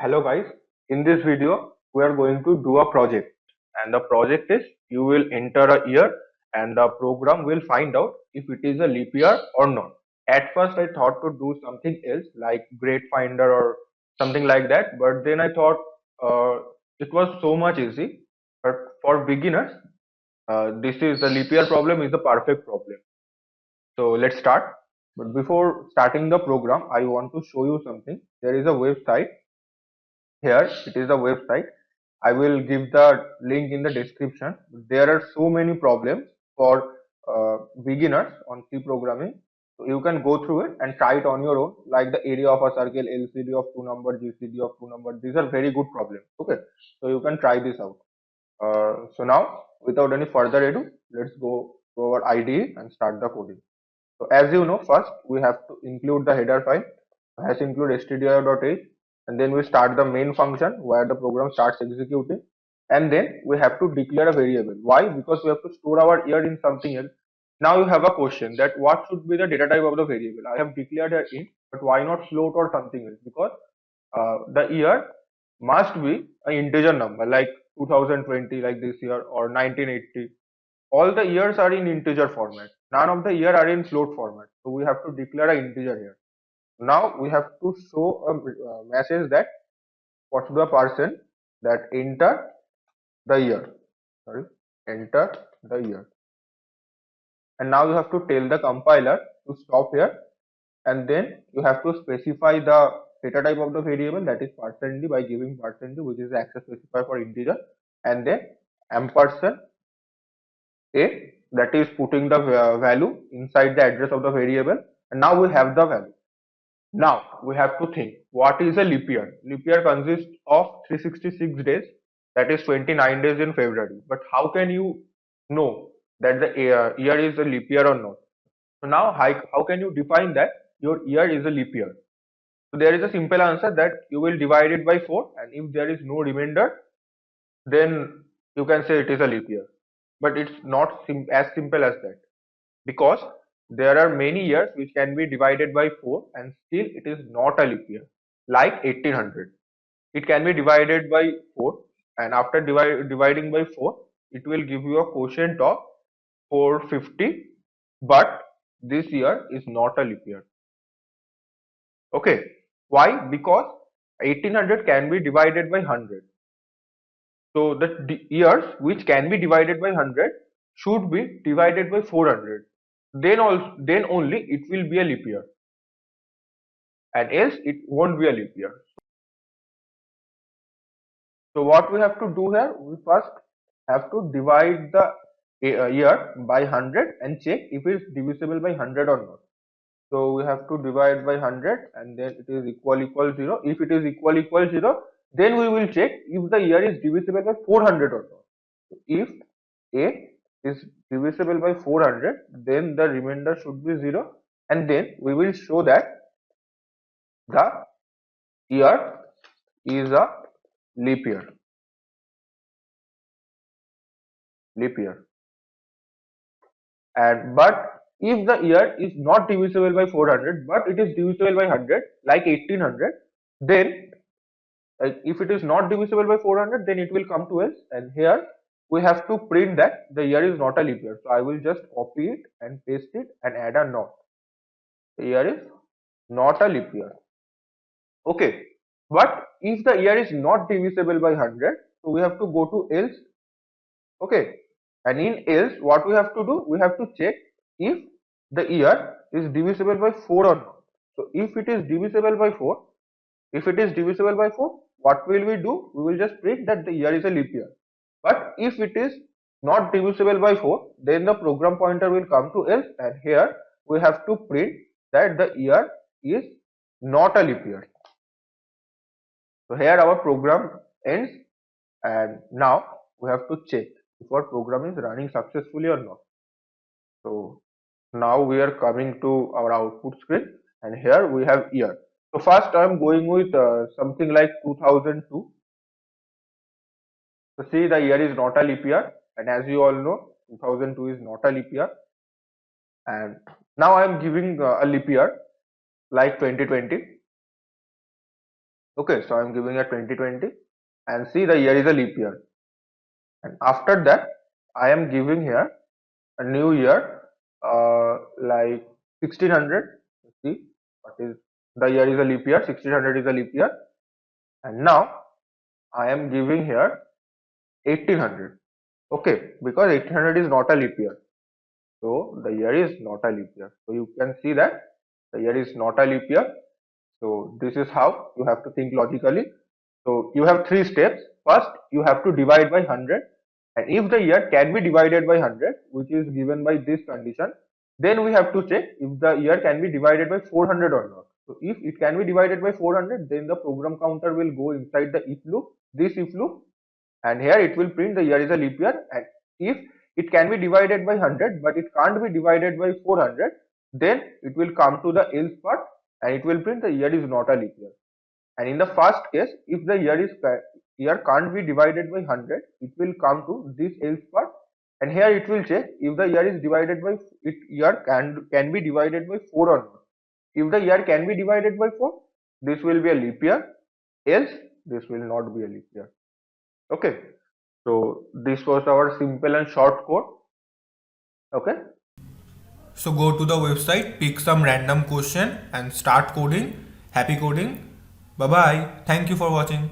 Hello guys, in this video we are going to do a project, and the project is you will enter a year and the program will find out if it is a leap year or not. At first I thought to do something else like grade finder or something like that, but then I thought it was so much easy. But for beginners, this is the leap year problem is the perfect problem. So let's start. But before starting the program, I want to show you something. There is a website here. It is the website. I will give the link in the description. There are so many problems for beginners on C programming. So you can go through it and try it on your own, like the area of a circle, LCD of two numbers, GCD of two numbers. These are very good problems. Okay, so you can try this out. So now, without any further ado, let's go to our IDE and start the coding. So as you know, first we have to include the header file, has include stdio.h, and then we start the main function where the program starts executing, and then we have to declare a variable. Why? Because we have to store our year in something else. Now you have a question that what should be the data type of the variable. I have declared a int, but why not float or something else? Because the year must be an integer number like 2020 like this year or 1980. All the years are in integer format. None of the year are in float format. So we have to declare an integer here. Now we have to show a message that what's the person that enter the year. Sorry, enter the year. And now you have to tell the compiler to stop here, and then you have to specify the data type of the variable, that is %d, by giving %d, which is the access specifier for integer, and then ampersand a, that is putting the value inside the address of the variable, and now we have the value. Now we have to think what is a leap year. Leap year consists of 366 days, that is 29 days in February. But how can you know that the year is a leap year or not? So now how can you define that your year is a leap year? So there is a simple answer that you will divide it by 4, and if there is no remainder, then you can say it is a leap year. But it's not as simple as that, because there are many years which can be divided by 4 and still it is not a leap year, like 1800. It can be divided by 4, and after dividing by 4 it will give you a quotient of 450, but this year is not a leap year. Okay, why? Because 1800 can be divided by 100. So the years which can be divided by 100 should be divided by 400. Then only it will be a leap year, and else it won't be a leap year. So what we have to do here, we first have to divide the year by 100 and check if it is divisible by 100 or not. So we have to divide by 100 and then it is equal 0. If it is equal 0, then we will check if the year is divisible by 400 or not. So if a is divisible by 400, then the remainder should be 0, and then we will show that the year is a leap year. Leap year. And but if the year is not divisible by 400, but it is divisible by 100, like 1800, then if it is not divisible by 400, then it will come to else, and here we have to print that the year is not a leap year. So I will just copy it and paste it and add a not. The year is not a leap year. Okay, but if the year is not divisible by 100, so we have to go to else. Okay, and in else what we have to do, we have to check if the year is divisible by 4 or not. So if it is divisible by 4, what will we do? We will just print that the year is a leap year. But if it is not divisible by 4, then the program pointer will come to else, and here we have to print that the year is not a leap year. So here our program ends, and now we have to check if our program is running successfully or not. So now we are coming to our output screen, and here we have year. So first I am going with something like 2002. So see, the year is not a leap year, and as you all know, 2002 is not a leap year. And now I am giving a leap year like 2020. Okay, so I'm giving a 2020 and see the year is a leap year. And after that, I am giving here a new year, like 1600. See, what is the year is a leap year, 1600 is a leap year. And now I am giving here 1800. Okay, because 1800 is not a leap year. So the year is not a leap year. So you can see that the year is not a leap year. So this is how you have to think logically. So you have three steps. First, you have to divide by 100, and if the year can be divided by 100, which is given by this condition, then we have to check if the year can be divided by 400 or not. So if it can be divided by 400, then the program counter will go inside the if loop, this if loop, and here it will print the year is a leap year. And if it can be divided by 100 but it can't be divided by 400, then it will come to the else part and it will print the year is not a leap year. And in the first case, if the year can't be divided by 100, it will come to this else part, and here it will check if the year is divided by year can be divided by 4 or not. If the year can be divided by 4, this will be a leap year, else this will not be a leap year. Okay, so this was our simple and short code. Okay, So go to the website, pick some random question and start coding. Happy coding. Bye bye. Thank you for watching.